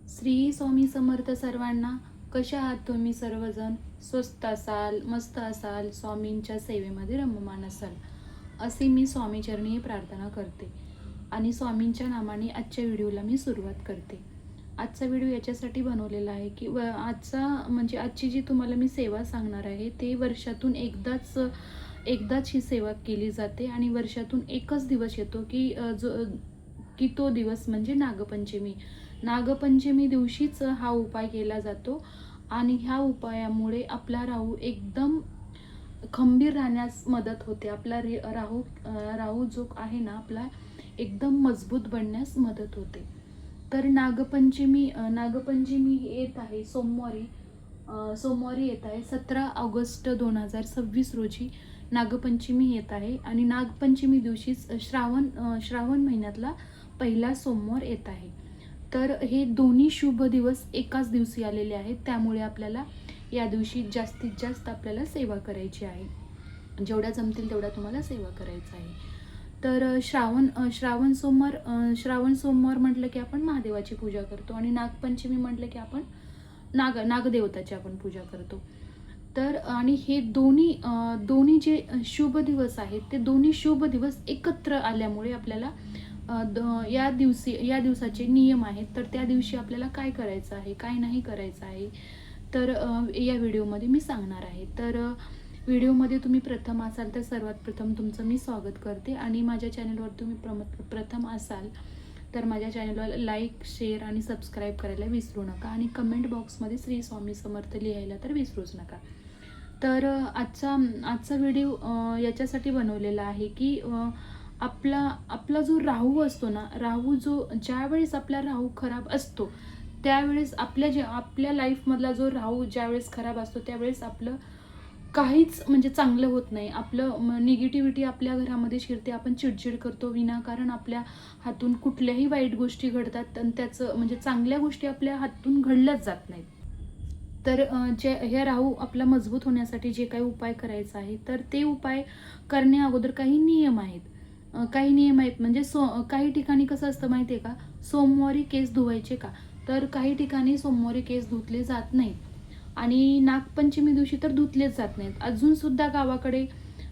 श्री स्वामी समर्थ सर्वांना. कशा आहात तुम्ही सर्वजण? स्वस्त असाल, मस्त असाल, स्वामींच्या सेवेमध्ये रममान असाल असे मी स्वामीचरणी प्रार्थना करते आणि स्वामींच्या नामाने आजच्या व्हिडिओला मी सुरुवात करते. आजचा व्हिडिओ याच्यासाठी बनवलेला आहे की आजची जी तुम्हाला मी सेवा सांगणार आहे ते वर्षातून एकदाच ही सेवा केली जाते आणि वर्षातून एकच दिवस येतो की तो दिवस म्हणजे नागपंचमी दिवशीच हा उपाय केला जातो आणि ह्या उपायामुळे आपला राहू एकदम खंबीर राहण्यास मदत होते. आपला राहू जो आहे ना आपला एकदम मजबूत बनण्यास मदत होते. तर नागपंचमी येत आहे सोमवारी येत आहे 17 ऑगस्ट 2026 रोजी नागपंचमी येत आहे आणि नागपंचमी दिवशीच श्रावण महिन्यातला पहिला सोमवार येत आहे. तर हे दोन्ही शुभ दिवस एकाच दिवशी आलेले आहेत, त्यामुळे आपल्याला या दिवशी जास्तीत जास्त आपल्याला सेवा करायची आहे. जेवढ्या जमतील तेवढ्या तुम्हाला सेवा करायचं आहे. तर श्रावण सोमवार म्हटलं की आपण महादेवाची पूजा करतो आणि नागपंचमी म्हटलं की आपण नागदेवताची आपण पूजा करतो. तर आणि हे दोन्ही जे शुभ दिवस आहेत ते दोन्ही शुभ दिवस एकत्र आल्यामुळे आपल्याला या दिवसाचे नियम आहेत. तर त्या दिवशी आपल्याला काय करायचं आहे, काय नाही करायचं आहे, तर या व्हिडिओमध्ये मी सांगणार आहे. तर व्हिडिओमध्ये तुम्ही प्रथम असाल तर सर्वात प्रथम तुमचं मी स्वागत करते आणि माझ्या चॅनलवर तुम्ही प्रथम असाल तर माझ्या चॅनलवर लाईक, शेअर आणि सबस्क्राईब करायला विसरू नका आणि कमेंट बॉक्समध्ये श्री स्वामी समर्थ लिहायला तर विसरूच नका. तर आजचा व्हिडिओ याच्यासाठी बनवलेला आहे की आपला जो राहू असतो ना, ज्यावेळेस आपला राहू खराब असतो त्यावेळेस आपल्या लाईफमधला जो राहू ज्यावेळेस खराब असतो त्यावेळेस आपलं काहीच म्हणजे चांगलं होत नाही. आपलं निगेटिव्हिटी आपल्या घरामध्ये शिरते, आपण चिडचिड करतो, विनाकारण आपल्या हातून कुठल्याही वाईट गोष्टी घडतात आणि त्याचं म्हणजे चांगल्या गोष्टी आपल्या हातून घडल्याच जात नाहीत. तर ह्या राहू आपला मजबूत होण्यासाठी जे काही उपाय करायचा आहे तर ते उपाय करण्या अगोदर काही नियम आहेत. म्हणजे काही ठिकाणी कसं असतं माहिती आहे का, सोमवारी केस धुवायचे का, तर काही ठिकाणी सोमवारी केस धुतले जात नाहीत आणि नागपंचमी दिवशी तर धुतलेच जात नाहीत. अजून सुद्धा गावाकडे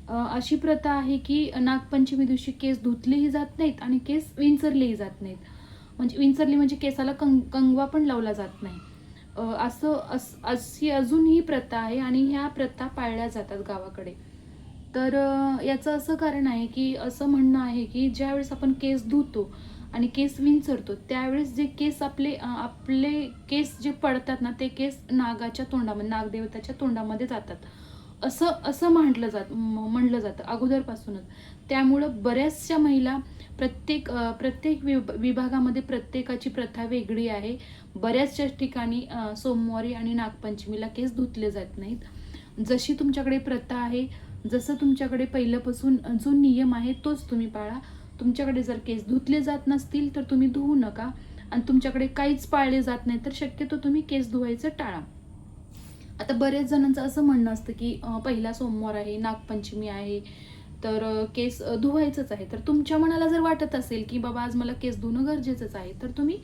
अशी प्रथा आहे की नागपंचमी दिवशी केस धुतलेही जात नाहीत आणि केस विंचरलेही जात नाहीत. विंचरली म्हणजे केसाला कंगवा पण लावला जात नाही. अशी अजूनही प्रथा आहे आणि ह्या प्रथा पाळल्या जातात गावाकडे. तर याचं असं कारण आहे की असं म्हणणं आहे की ज्यावेळेस आपण केस धुतो आणि केस विंचरतो त्यावेळेस जे केस आपले केस जे पडतात ना ते केस नागदेवताच्या तोंडामध्ये जातात असं म्हणलं जातं अगोदरपासूनच. त्यामुळं बऱ्याचशा महिला प्रत्येक विभागामध्ये प्रत्येकाची प्रथा वेगळी आहे. बऱ्याचशा ठिकाणी सोमवारी आणि नागपंचमीला केस धुतले जात नाहीत. जशी तुमच्याकडे प्रथा आहे, जसं तुमच्याकडे पहिल्यापासून जो नियम आहे तोच तुम्ही पाळा. तुमच्याकडे जर केस धुतले जात नसतील तर तुम्ही धुवू नका आणि तुमच्याकडे काहीच पाळले जात नाही तर शक्यतो तुम्ही केस धुवायचं टाळा. आता बरेच जणांचं असं म्हणणं असतं की पहिला सोमवार आहे, नागपंचमी आहे, तर केस धुवायचंच आहे. तर तुमच्या मनाला जर वाटत असेल की बाबा आज मला केस धुणं गरजेचंच आहे तर तुम्ही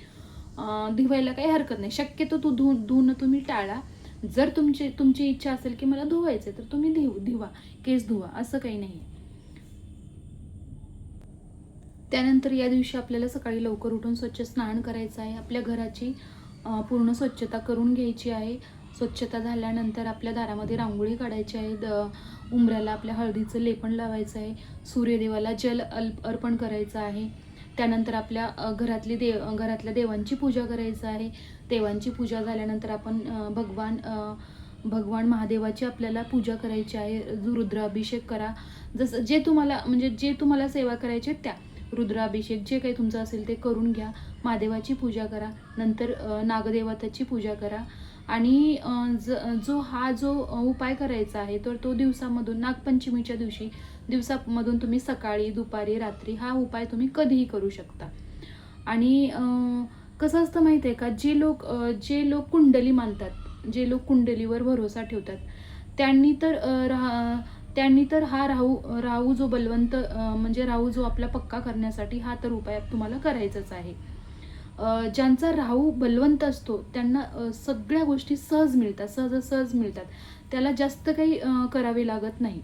धुवायला काही हरकत नाही. शक्यतो धुणं तुम्ही टाळा. जर तुमची इच्छा असेल की मला धुवायचं तर तुम्ही धुवा, केस धुवा, असं काही नाही. त्यानंतर या दिवशी आपल्याला सकाळी लवकर उठून स्वच्छ स्नान करायचं आहे. आपल्या घराची पूर्ण स्वच्छता करून घ्यायची आहे. स्वच्छता झाल्यानंतर आपल्या दारामध्ये रांगोळी काढायची आहे. उंबऱ्याला आपल्या हळदीचं लेपन लावायचं आहे. सूर्यदेवाला जल अर्पण करायचं आहे. त्यानंतर आपल्या घरातल्या देवांची पूजा करायचं आहे. देवांची पूजा झाल्यानंतर आपण भगवान महादेवाची आपल्याला पूजा करायची आहे. रुद्राभिषेक करा. जे तुम्हाला सेवा करायची त्या रुद्राभिषेक जे काही तुमचं असेल ते करून घ्या. महादेवाची पूजा करा. नंतर नागदेवताची पूजा करा आणि जो उपाय करायचा आहे तर तो नागपंचमीच्या दिवसामधून तुम्ही सकाळी, दुपारी, रात्री हा उपाय तुम्ही कधीही करू शकता. आणि कसं असतं माहिती आहे का, जे लोक कुंडली मानतात, जे लोक कुंडलीवर भरोसा ठेवतात त्यांनी तर हा राहू जो आपला पक्का करण्यासाठी हा तर उपाय तुम्हाला करायचाच आहे. ज्यांचा राहू बलवंत असतो त्यांना सगळ्या गोष्टी सहज मिळतात, सहज मिळतात. त्याला जास्त काही करावे लागत नाही.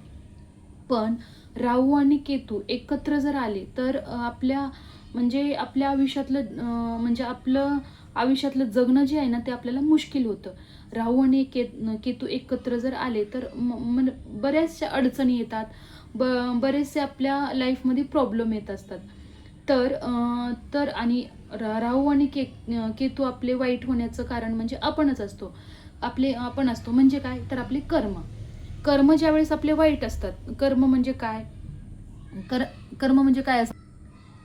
पण राहू आणि केतू एकत्र जर आले तर आपल्या आयुष्यातलं म्हणजे आपलं आयुष्यातलं जगणं जे आहे ना ते आपल्याला मुश्किल होतं. राहू आणि केतू एकत्र जर आले तर बऱ्याचशा अडचणी येतात, बरेचसे आपल्या लाईफमध्ये प्रॉब्लेम येत असतात. तर आणि राहू आणि केतू आपले वाईट होण्याचं कारण म्हणजे आपणच असतो. आपण असतो म्हणजे काय, तर आपले कर्म ज्यावेळेस आपले वाईट असतात. कर्म म्हणजे काय असतं,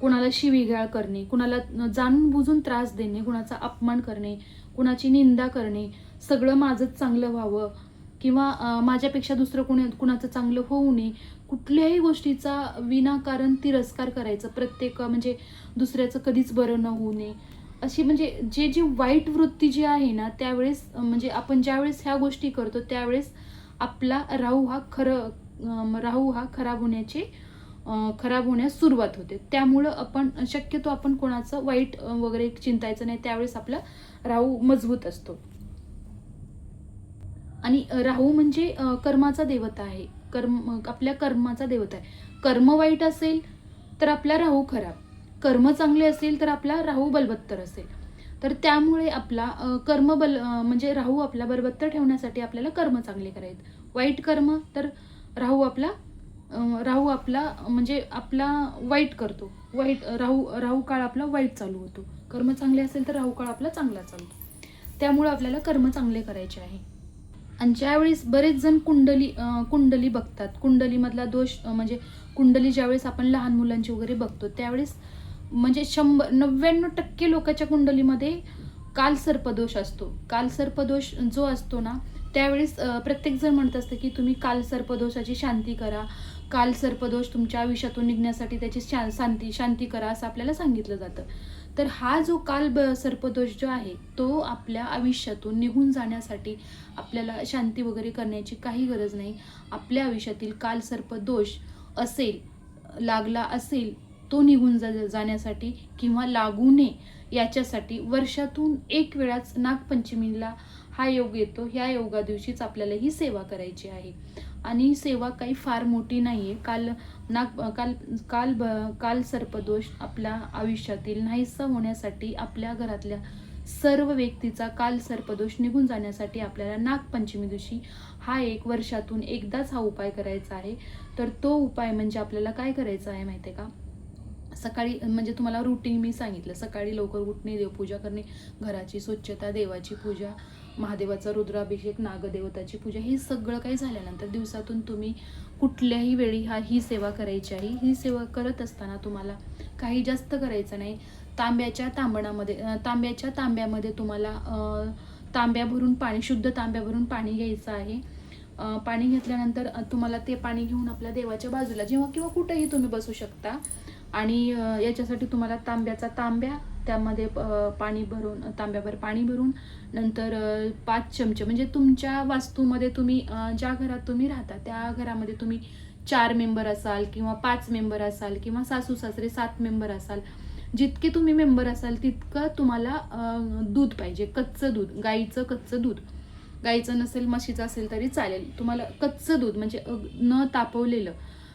कुणाला शिवीगाळ करणे, कुणाला जाणून बुजून त्रास देणे, कुणाचा अपमान करणे, कुणाची निंदा करणे, सगळं माझंच चांगलं व्हावं किंवा माझ्यापेक्षा दुसरं कुणाचं चांगलं होऊ नये, कुठल्याही गोष्टीचा विनाकारण तिरस्कार करायचं, म्हणजे दुसऱ्याचं कधीच बरं न होऊ नये, अशी म्हणजे जी वाईट वृत्ती जी आहे ना त्यावेळेस म्हणजे आपण ज्यावेळेस ह्या गोष्टी करतो त्यावेळेस आपला राहू हा खराब होण्यास सुरुवात होते. त्यामुळं शक्यतो आपण कोणाचं वाईट वगैरे चिंतायचं नाही, त्यावेळेस आपला राहू मजबूत असतो. आणि राहू म्हणजे कर्माचा देवता आहे. आपल्या कर्माचा देवता आहे. कर्म वाईट असेल तर आपला राहू खराब, कर्म चांगले असेल तर आपला राहू बलवत्तर असेल. तर त्यामुळे आपला म्हणजे राहू आपला बलवत्तर ठेवण्यासाठी आपल्याला कर्म चांगले करायचे. वाईट कर्म तर राहू आपला म्हणजे आपला वाईट करतो. राहू काळ आपला वाईट चालू होतो. कर्म चांगले असेल तर राहू काळ आपला चांगला चालतो. त्यामुळे आपल्याला कर्म चांगले करायचे आहे. आणि ज्यावेळेस बरेच जण कुंडली बघतात, कुंडलीमधला दोष म्हणजे कुंडली ज्यावेळेस आपण लहान मुलांची वगैरे बघतो त्यावेळेस म्हणजे 99% लोकांच्या कुंडलीमध्ये कालसर्पदोष असतो. कालसर्पदोष जो असतो ना त्यावेळेस प्रत्येक जण म्हणत असतं की तुम्ही कालसर्पदोषाची शांती करा, कालसर्पदोष तुमच्या आयुष्यातून निघण्यासाठी त्याची शांती करा असं आपल्याला सांगितलं जातं. तर हा जो सर्पदोष जो आहे तो आपल्या आयुष्यातून निघून जाण्यासाठी आपल्याला शांती वगैरे करण्याची काही गरज नाही. आपल्या आयुष्यातील कालसर्पदोष लागला असेल तो निघून जाण्यासाठी किंवा लागू नये याच्यासाठी वर्षातून एक वेळाच नागपंचमीला हा योग येतो. ह्या योगा दिवशीच आपल्याला ही सेवा करायची आहे. आणि सेवा काही फार मोठी नाहीये. काल सर्पदोष आपल्या आयुष्यातील नाहीसा होण्यासाठी, आपल्या घरातल्या सर्व व्यक्तीचा काल सर्पदोष निघून जाण्यासाठी आपल्याला नागपंचमी दिवशी हा एक वर्षातून एकदाच हा उपाय करायचा आहे. तर तो उपाय म्हणजे आपल्याला काय करायचं आहे माहिती आहे का, सकाळी म्हणजे तुम्हाला रुटीन मी सांगितलं, सकाळी लवकर उठणे, देवपूजा करणे, घराची स्वच्छता, देवाची पूजा, महादेवाचा रुद्राभिषेक, नागदेवताची पूजा, हे सगळं काही झाल्यानंतर दिवसातून तुम्ही कुठल्याही वेळी ही सेवा करायची आहे. ही सेवा करत असताना तुम्हाला काही जास्त करायचं नाही. तांब्याच्या तांब्यामध्ये तुम्हाला शुद्ध तांब्या भरून पाणी घ्यायचं आहे. पाणी घेतल्यानंतर तुम्हाला ते पाणी घेऊन आपल्या देवाच्या बाजूला किंवा कुठेही तुम्ही बसू शकता. आणि याच्यासाठी तुम्हाला तांब्या त्यामध्ये तांब्याभर पाणी भरून नंतर 5 चमचे म्हणजे तुमच्या वास्तूमध्ये तुम्ही ज्या घरात तुम्ही राहता त्या घरामध्ये तुम्ही 4 मेंबर असाल किंवा 5 मेंबर असाल किंवा सासू सासरे 7 मेंबर असाल, जितके तुम्ही मेंबर असाल तितकं तुम्हाला दूध पाहिजे, कच्चं दूध, गाईचं कच्चं दूध. गाईचं नसेल म्हशीचं असेल तरी चालेल. तुम्हाला कच्चं दूध म्हणजे न तापवलेलं,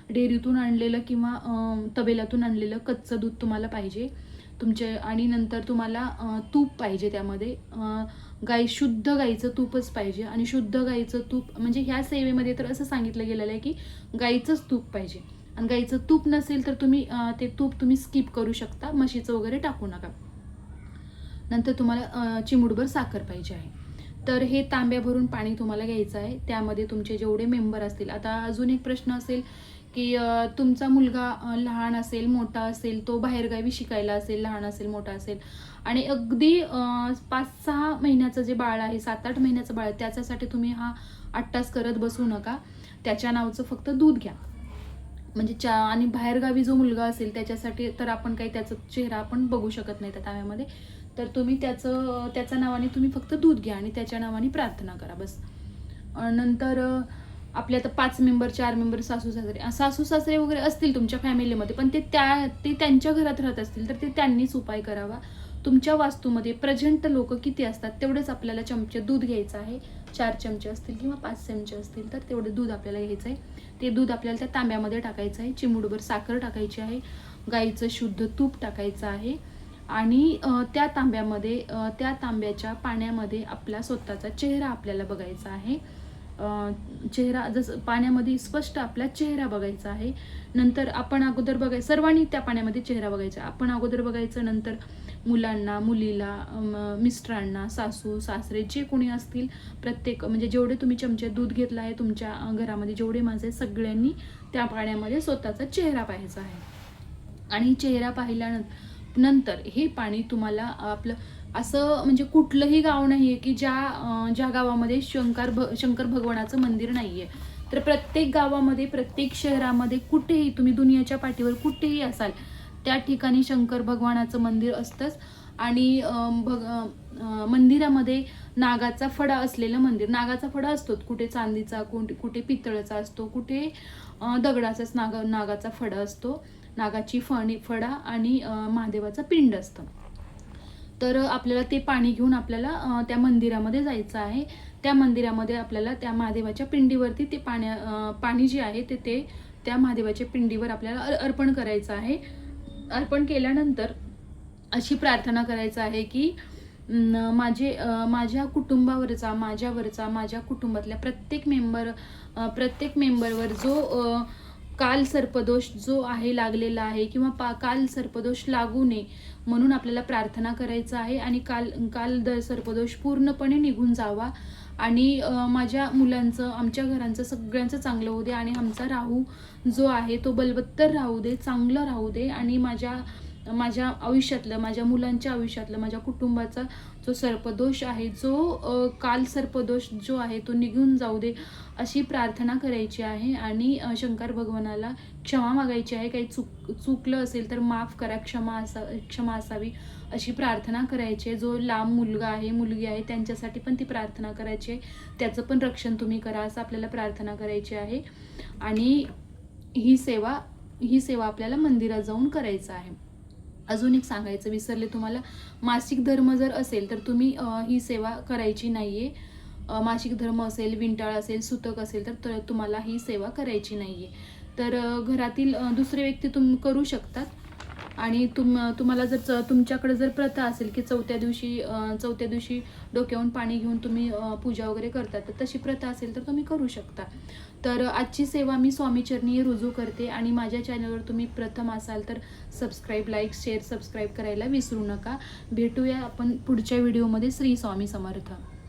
डेअरीतून आणलेलं किंवा तबेल्यातून आणलेलं कच्चं दूध तुम्हाला पाहिजे आणि नंतर तुम्हाला तूप पाहिजे. त्यामध्ये शुद्ध गाईचं तूपच पाहिजे. आणि शुद्ध गाईचं तूप म्हणजे ह्या सेवेमध्ये तर असं सांगितलं गेलेलं आहे की गाईचंच तूप पाहिजे. आणि गाईचं तूप नसेल तर ते तूप तुम्ही स्किप करू शकता, म्हशीचं वगैरे टाकू नका. नंतर तुम्हाला चिमूटभर साखर पाहिजे आहे. तर हे तांब्या भरून पाणी तुम्हाला घ्यायचं आहे. त्यामध्ये तुमचे जेवढे मेंबर असतील, आता अजून एक प्रश्न असेल की तुमचा मुलगा लहान असेल, मोठा असेल, तो बाहेरगावी शिकायला असेल, लहान असेल, मोठा असेल आणि अगदी 5-6 महिन्याचं जे बाळ आहे, 7-8 महिन्याचं बाळ आहे, त्याच्यासाठी तुम्ही हा 8 तास करत बसू नका. त्याच्या नावचं फक्त दूध घ्या. म्हणजे आणि बाहेरगावी जो मुलगा असेल त्याच्यासाठी तर आपण काही त्याचा चेहरा आपण बघू शकत नाही त्या तांब्यामध्ये, तर तुम्ही त्याच्या नावाने तुम्ही फक्त दूध घ्या आणि त्याच्या नावाने प्रार्थना करा बस. नंतर आपल्या आता 5 मेंबर, 4 मेंबर सासू सासरे वगैरे असतील तुमच्या फॅमिलीमध्ये, पण ते त्यांच्या घरात राहत असतील तर ते त्यांनीच उपाय करावा. तुमच्या वास्तूमध्ये प्रेझेंट लोक किती असतात तेवढेच आपल्याला चमचे दूध घ्यायचं आहे. 4 चमचे असतील किंवा 5 चमचे असतील तर तेवढे दूध आपल्याला घ्यायचं आहे. ते दूध आपल्याला त्या तांब्यामध्ये टाकायचं आहे. चिमूटभर साखर टाकायची आहे. गाईचं शुद्ध तूप टाकायचं आहे. आणि त्या तांब्याच्या पाण्यामध्ये आपला स्वतःचा चेहरा आपल्याला बघायचा आहे. चेहरा जसं पाण्यामध्ये स्पष्ट आपला चेहरा बघायचा आहे. नंतर आपण अगोदर बघायचं, सर्वांनी त्या पाण्यामध्ये चेहरा बघायचा. आपण अगोदर बघायचं, नंतर मुलांना, मुलीला, मिस्टरांना, सासू सासरे जे कोणी असतील प्रत्येक म्हणजे जेवढे तुम्ही चमचे दूध घेतलं आहे तुमच्या घरामध्ये जेवढे माणसं सगळ्यांनी त्या पाण्यामध्ये स्वतःचा चेहरा पाहायचा आहे. आणि चेहरा पाहिल्यानंतर हे पाणी तुम्हाला आपलं असं म्हणजे कुठलंही गाव नाही आहे की ज्या गावामध्ये शंकर भगवानाचं मंदिर नाही आहे. तर प्रत्येक गावामध्ये, प्रत्येक शहरामध्ये, कुठेही तुम्ही दुनियाच्या पाठीवर कुठेही असाल त्या ठिकाणी शंकर भगवानाचं मंदिर असतंच. आणि मंदिरामध्ये नागाचा फडा असलेलं मंदिर. नागाचा फडा असतो, कुठे चांदीचा, कुठे पितळाचा असतो, कुठे दगडाचाच नागाचा फडा असतो. नागाची फडा आणि महादेवाचा पिंड असतं. तर आपल्याला ते पाणी घेऊन आपल्याला त्या मंदिरामध्ये जायचं आहे. त्या मंदिरामध्ये आपल्याला त्या महादेवाच्या पिंडीवरती ते पाणी जे आहे ते त्या महादेवाच्या पिंडीवर आपल्याला अर्पण करायचं आहे. अर्पण केल्यानंतर अशी प्रार्थना करायचं आहे की माझ्या कुटुंबावरचा, माझ्या कुटुंबातल्या प्रत्येक मेंबरवर जो काल सर्पदोष जो आहे लागलेला आहे किंवा काल सर्पदोष लागू नये म्हणून आपल्याला प्रार्थना करायचं आहे. आणि काल सर्पदोष पूर्णपणे निघून जावा आणि माझ्या मुलांचं, आमच्या घरांचं, सगळ्यांचं चांगलं होऊ दे. आणि आमचा राहू जो आहे तो बलवत्तर राहू दे, चांगलं राहू दे. आणि माझ्या आयुष्यातलं, माझ्या मुलांच्या आयुष्यातलं, माझ्या कुटुंबाचा जो सर्पदोष आहे, जो काल सर्पदोष जो आहे तो निघून जाऊ दे अशी प्रार्थना करायची आहे. आणि शंकर भगवानाला क्षमा मागायची आहे. काही चुकलं असेल तर माफ करा, क्षमा असावी अशी प्रार्थना करायची आहे. जो लांब मुलगा आहे, मुलगी आहे त्यांच्यासाठी पण ती प्रार्थना करायची आहे. त्याचं पण रक्षण तुम्ही करा असं आपल्याला प्रार्थना करायची आहे. आणि ही सेवा आपल्याला मंदिरात जाऊन करायचं आहे. अजून एक सांगायचं विसरले तुम्हाला, मासिक धर्म जर असेल तर तुम्ही ही सेवा करायची नाहीये. मासिक धर्म असेल, विंटाळ असेल, सुतक असेल तर तुम्हाला ही सेवा करायची नाहीये. तर घरातील दुसरे व्यक्ती करू शकतात. आणि तुम्हाला जर तुमच्याकडे जर प्रथा असेल की चौथ्या दिवशी डोक्यावरून पाणी घेऊन तुम्ही पूजा वगैरे करतात, तर तशी प्रथा असेल तर तुम्ही करू शकता. तर आजची सेवा मी स्वामीचरणी रुजू करते. आणि माझ्या चॅनलवर तुम्ही प्रथम असाल तर सबस्क्राईब, लाईक, शेअर, सबस्क्राईब करायला विसरू नका. भेटूया आपण पुढच्या व्हिडिओमध्ये. श्री स्वामी समर्थ.